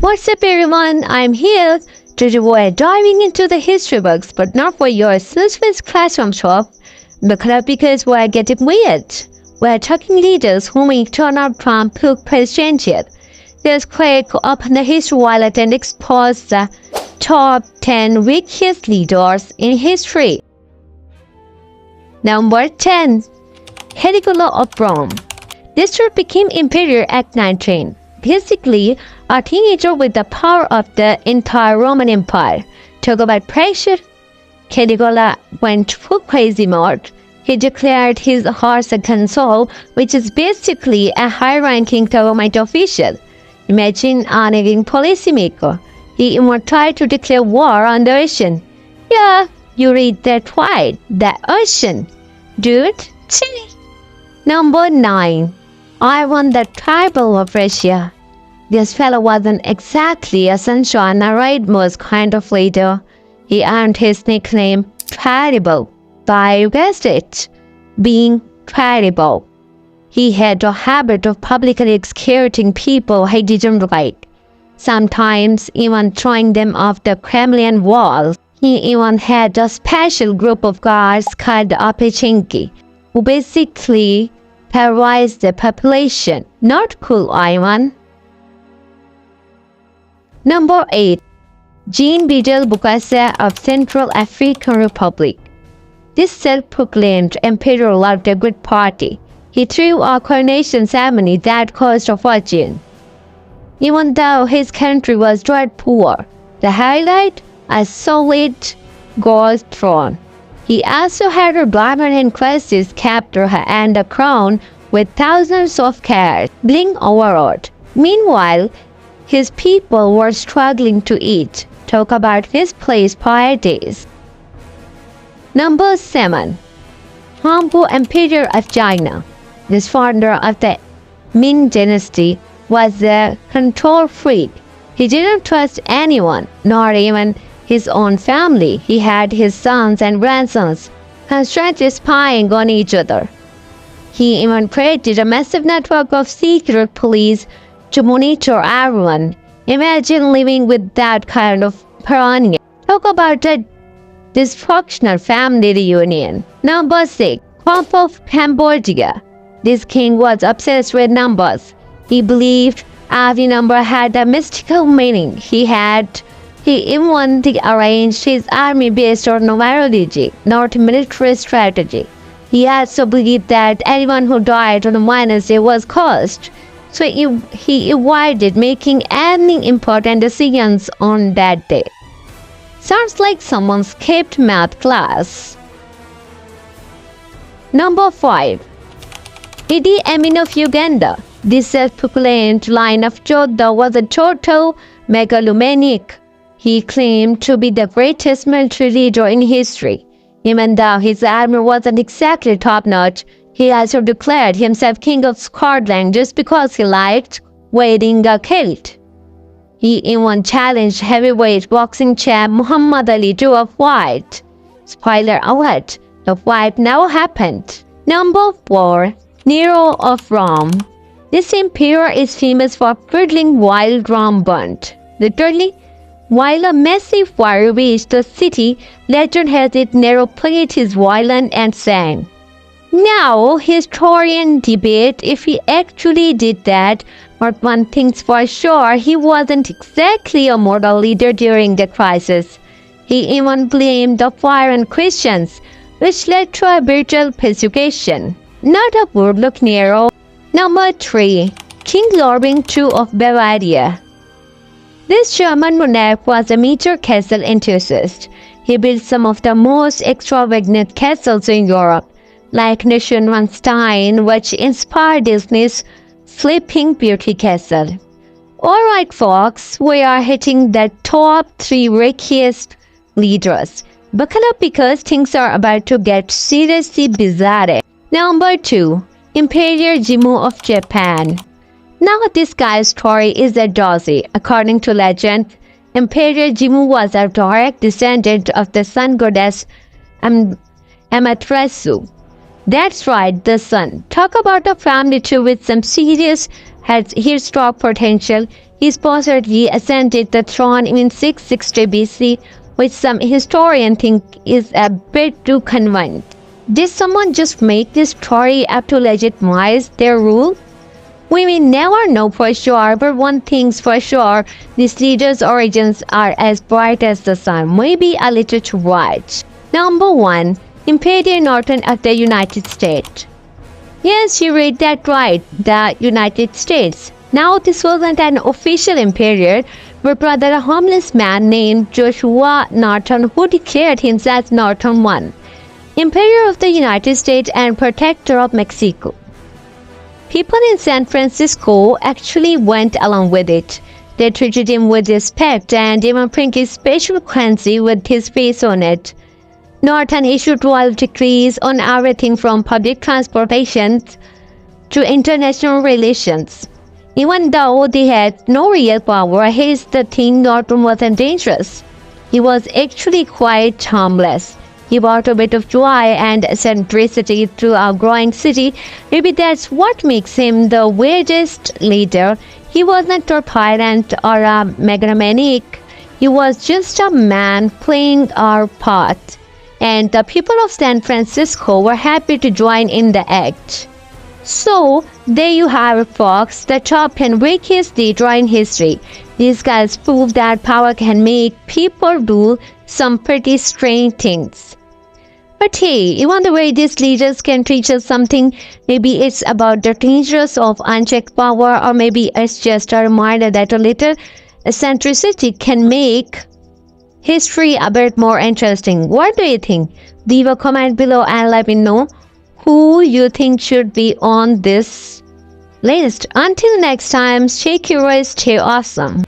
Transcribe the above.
What's up everyone, I'm here. Today we're diving into the history books, but not for your Swiss classroom shop. Buckle up because we're getting weird. We're talking leaders who make Donald Trump look presidential. Let's crack open the history wallet and expose the top 10 wickedest leaders in history. Number 10. Caligula of Rome. This trip became emperor at 19. Basically, a teenager with the power of the entire Roman Empire. Talk about pressure. Caligula went full crazy mode. He declared his horse a consul, which is basically a high-ranking government official. Imagine a nagging policymaker. He even tried to declare war on the ocean. Yeah, you read that right. The ocean. Dude, silly. Number 9. Ivan the Terrible of Russia. This fellow wasn't exactly a sunshine or rainbows kind of leader. He earned his nickname Terrible by, you guessed it, being terrible. He had a habit of publicly executing people he didn't like, sometimes even throwing them off the Kremlin walls. He even had a special group of guards called Opechinki, who basically terrorized the population. Not cool, Ivan. Number 8. Jean Bedel Bokassa of Central African Republic. This self-proclaimed emperor loved a good party. He threw a coronation ceremony that cost a fortune. Even though his country was dirt poor, the highlight? A solid gold throne. He also had a diamond encrusted scepter and a crown with thousands of carats bling overall. Meanwhile, his people were struggling to eat. Talk about misplaced priorities. Number 7. Hongwu Emperor of China. This founder of the Ming Dynasty was a control freak. He didn't trust anyone, not even his own family. He had his sons and grandsons constantly spying on each other. He even created a massive network of secret police to monitor everyone. Imagine living with that kind of paranoia. Talk about a dysfunctional family reunion. Number 6. Khufu of Cambodia. This king was obsessed with numbers. He believed every number had a mystical meaning. He even arranged his army based on numerology, not military strategy. He also believed that anyone who died on Wednesday was cursed, so he avoided making any important decisions on that day. Sounds like someone skipped math class. Number 5. Idi Amin of Uganda. This self-proclaimed line of Jodha was a total megalomaniac. He claimed to be the greatest military leader in history. Even though his army wasn't exactly top-notch, he also declared himself king of Scotland just because he liked wearing a kilt. He even challenged heavyweight boxing champ Muhammad Ali to a fight. Spoiler alert, the fight never happened. Number 4. Nero of Rome. This emperor is famous for curdling wild rum burnt. Literally, while a massive fire reached the city, legend has it Nero played his violin and sang. Now, historians debate if he actually did that, but one thing's for sure, he wasn't exactly a moral leader during the crisis. He even blamed the fire on Christians, which led to a brutal persecution. Not a good look, Nero. Number 3. King Ludwig II of Bavaria. This German monarch was a major castle enthusiast. He built some of the most extravagant castles in Europe, like Neuschwanstein, which inspired Disney's Sleeping Beauty castle. Alright folks, we are hitting the top 3 wickedest leaders. Buckle up because things are about to get seriously bizarre. Number 2. Emperor Jimmu of Japan. Now this guy's story is a doozy. According to legend, Emperor Jimmu was a direct descendant of the sun goddess Amaterasu. That's right, the sun. Talk about a family tree with some serious historic potential. He supposedly ascended the throne in 660 BC, which some historians think is a bit too convenient. Did someone just make this story up to legitimize their rule? We may never know for sure, but one thing's for sure, this leader's origins are as bright as the sun, maybe a little too bright. Number 1. Imperial Northern of the United States. Yes, you read that right, the United States. Now, this wasn't an official imperial, but rather a homeless man named Joshua Norton who declared himself as Norton I, Emperor of the United States and Protector of Mexico. People in San Francisco actually went along with it. They treated him with respect and even printed special currency with his face on it. Norton issued royal decrees on everything from public transportation to international relations. Even though they had no real power, here's the thing, Norton wasn't dangerous. He was actually quite harmless. He brought a bit of joy and eccentricity to our growing city. Maybe that's what makes him the weirdest leader. He wasn't a tyrant or a megalomaniac. He was just a man playing our part. And the people of San Francisco were happy to join in the act. So, there you have it, folks, the top 10 wackiest leader in history. These guys prove that power can make people do some pretty strange things. But hey, even the way these leaders can teach us something, maybe it's about the dangers of unchecked power, or maybe it's just a reminder that a little eccentricity can make history a bit more interesting. What do you think? Leave a comment below and let me know who you think should be on this list. Until next time, stay curious, stay awesome.